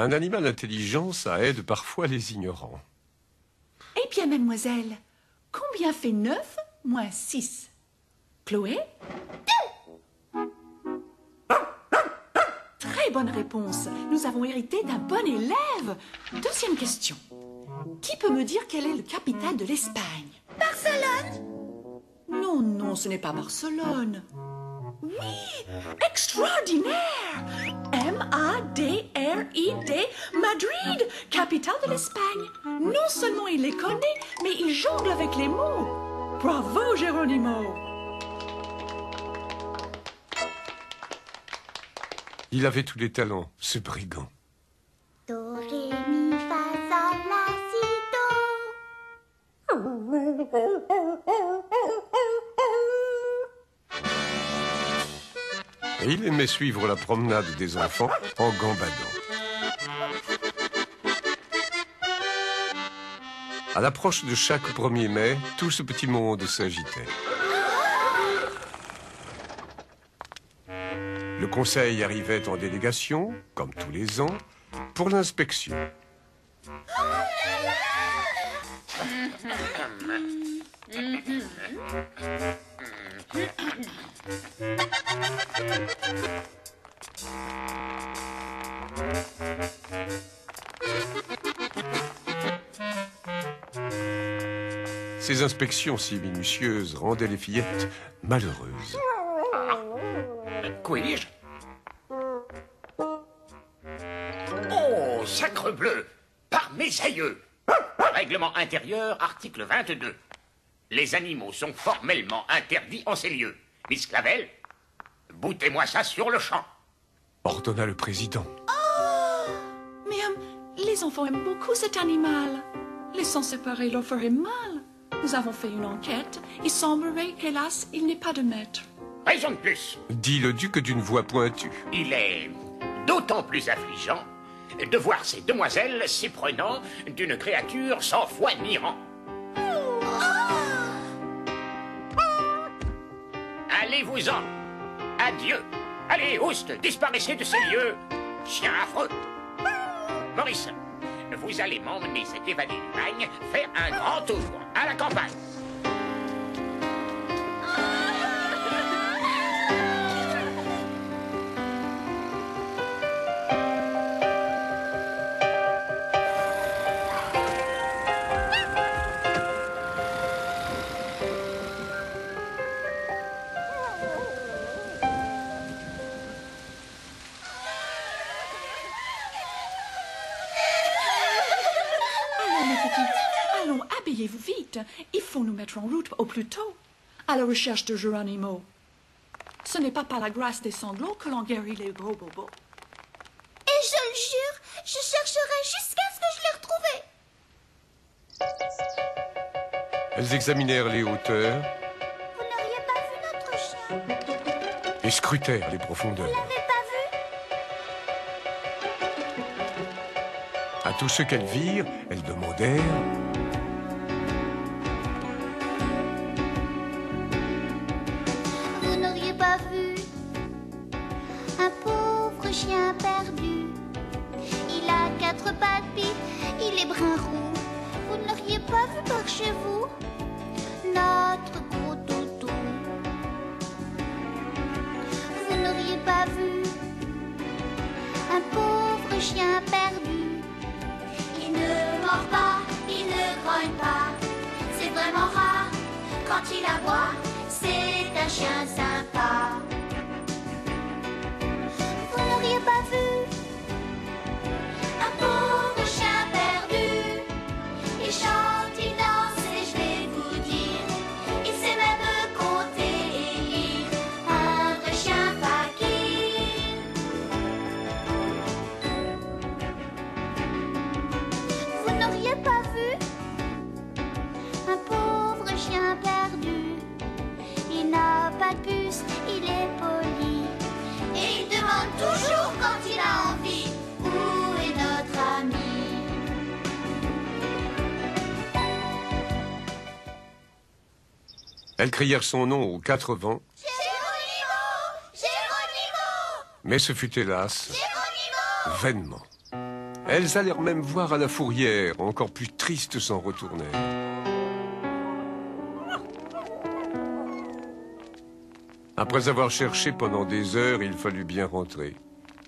Un animal intelligent, ça aide parfois les ignorants. Eh bien, mademoiselle, combien fait 9 moins 6? Chloé? 2. Très bonne réponse. Nous avons hérité d'un bon élève. Deuxième question. Qui peut me dire quelle est la capitale de l'Espagne? Barcelone? Non, non, ce n'est pas Barcelone. Oui, extraordinaire! M-A-D-R-I-D, Madrid, capitale de l'Espagne. Non seulement il les connaît, mais il jongle avec les mots. Bravo, Geronimo! Il avait tous les talents, ce brigand. Do, ré, mi, fa, sol, la, si, Et il aimait suivre la promenade des enfants en gambadant. À l'approche de chaque 1er mai, tout ce petit monde s'agitait. Le conseil arrivait en délégation, comme tous les ans, pour l'inspection. Ces inspections si minutieuses rendaient les fillettes malheureuses. Puis-je? Oh, sacrebleu! Par mes aïeux! Règlement intérieur, article 22. Les animaux sont formellement interdits en ces lieux. Miss Clavel, boutez-moi ça sur le champ. Ordonna le président. Mais les enfants aiment beaucoup cet animal. Les s'en séparer leur ferait mal. Nous avons fait une enquête. Il semblerait qu'hélas, il n'est pas de maître. Raison de plus. Dit le duc d'une voix pointue. Il est d'autant plus affligeant de voir ces demoiselles s'éprenant d'une créature sans foi ni rang. Allez-vous-en. Adieu. Allez, Ouste, disparaissez de ces lieux. Chien affreux. Maurice, vous allez m'emmener cet évadé du bagne faire un grand tour à la campagne. Allons, habillez-vous vite. Il faut nous mettre en route au plus tôt, à la recherche de Geronimo. Ce n'est pas par la grâce des sanglots que l'on guérit les gros bobos. Et je le jure, je chercherai jusqu'à ce que je l'ai retrouvé. Elles examinèrent les hauteurs Vous n'auriez pas vu notre chien? et scrutèrent les profondeurs. Vous l'avez pas vu? À tous ceux qu'elles virent, elles demandèrent... Vous n'auriez pas vu un pauvre chien perdu? Il a 4 pattes, puis il est brun roux. Vous ne l'auriez pas vu par chez vous? Notre gros toutou. Vous n'auriez pas vu un pauvre chien perdu? Il ne mord pas, il ne grogne pas. C'est vraiment rare quand il aboie. C'est un chien sympa. Vous n'auriez pas vu un pauvre chien perdu? Il chante, il danse et je vais vous dire, il sait même compter et lire. Un vrai chien fakir. Vous n'auriez pas vu un pauvre chien perdu? Il n'a pas de puce, il est poli. Et il demande toujours quand il a envie, où est notre ami? Elles crièrent son nom aux 4 vents, Geronimo! Geronimo! mais ce fut hélas Geronimo! vainement. Elles allèrent même voir à la fourrière, encore plus tristes s'en retournèrent. Après avoir cherché pendant des heures, il fallut bien rentrer.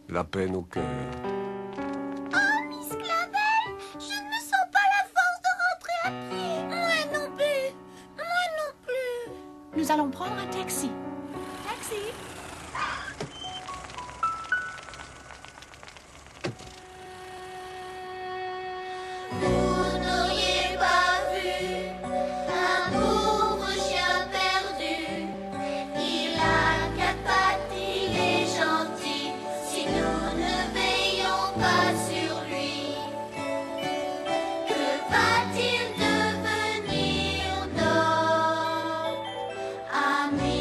La peine au cœur. Oh, Miss Clavel, je ne me sens pas la force de rentrer à pied. Moi non plus. Moi non plus. Nous allons prendre un taxi. Taxi. Vous n'auriez pas vu un pauvre chien perdu. Il a quatre pattes, il est gentil. Si nous ne veillons pas sur lui, que va-t-il devenir notre ami?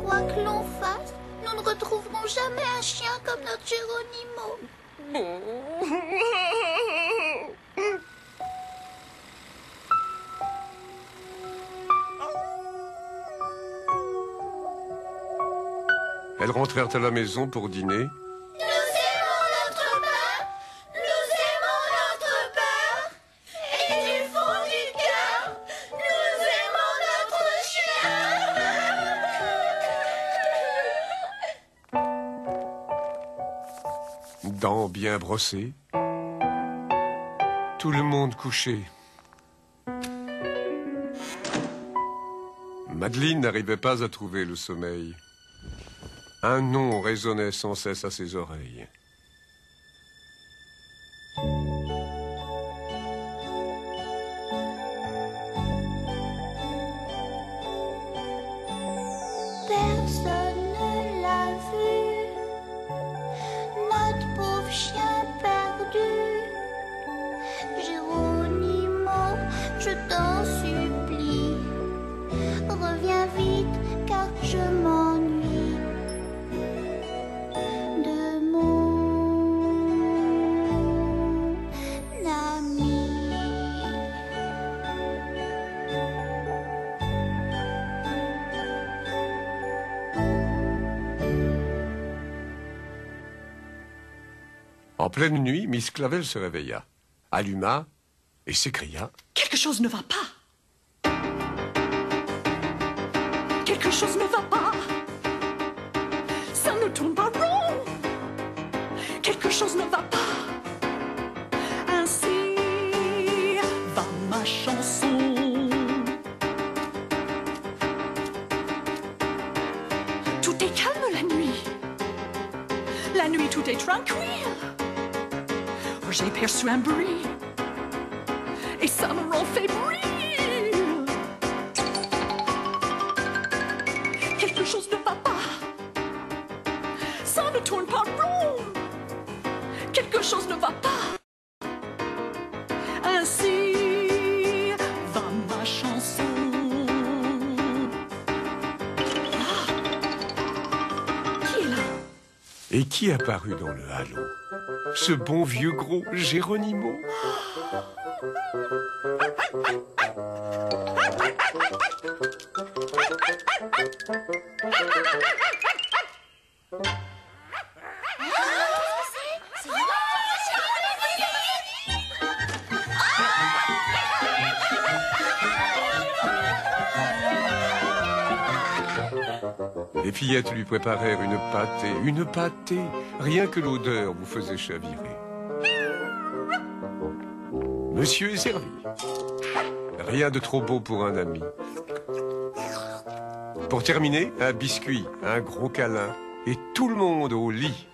Quoi que l'on fasse, nous ne retrouverons jamais un chien comme notre Geronimo. Elles rentrèrent à la maison pour dîner. Nous aimons notre père, nous aimons notre père, et du fond du cœur, nous aimons notre chien. Dents bien brossées. Tout le monde couché. Madeleine n'arrivait pas à trouver le sommeil. Un nom résonnait sans cesse à ses oreilles. Personne ne l'a vu, notre pauvre chien perdu. Geronimo, je t'en supplie, reviens vite car je m'ennuie de mon ami. En pleine nuit, Miss Clavel se réveilla, alluma et s'écria. Quelque chose ne va pas. Quelque chose ne va pas. Ça ne tourne pas rond. Quelque chose ne va pas. Ainsi va ma chanson. Tout est calme la nuit. La nuit, tout est tranquille. J'ai perçu un bruit. Et ça me rend fébrile. Quelque chose ne va pas. Ça ne tourne pas rond. Quelque chose ne va pas. Ainsi va ma chanson. Ah. Qui est là? Et qui apparut dans le halo? Ce bon vieux gros Geronimo. Les fillettes lui préparèrent une pâtée, rien que l'odeur vous faisait chavirer. Monsieur est servi. Rien de trop beau pour un ami. Pour terminer, un biscuit, un gros câlin, et tout le monde au lit.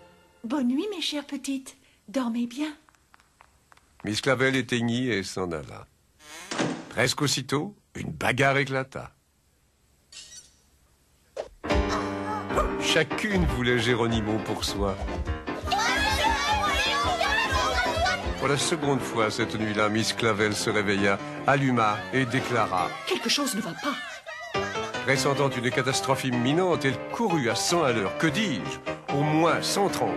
Bonne nuit, mes chères petites. Dormez bien. Miss Clavel éteignit et s'en alla. Presque aussitôt, une bagarre éclata. Chacune voulait Geronimo pour soi. Pour la seconde fois cette nuit-là, Miss Clavel se réveilla, alluma et déclara. Quelque chose ne va pas. Pressentant une catastrophe imminente, elle courut à 100 à l'heure. Que dis-je? Au moins 130.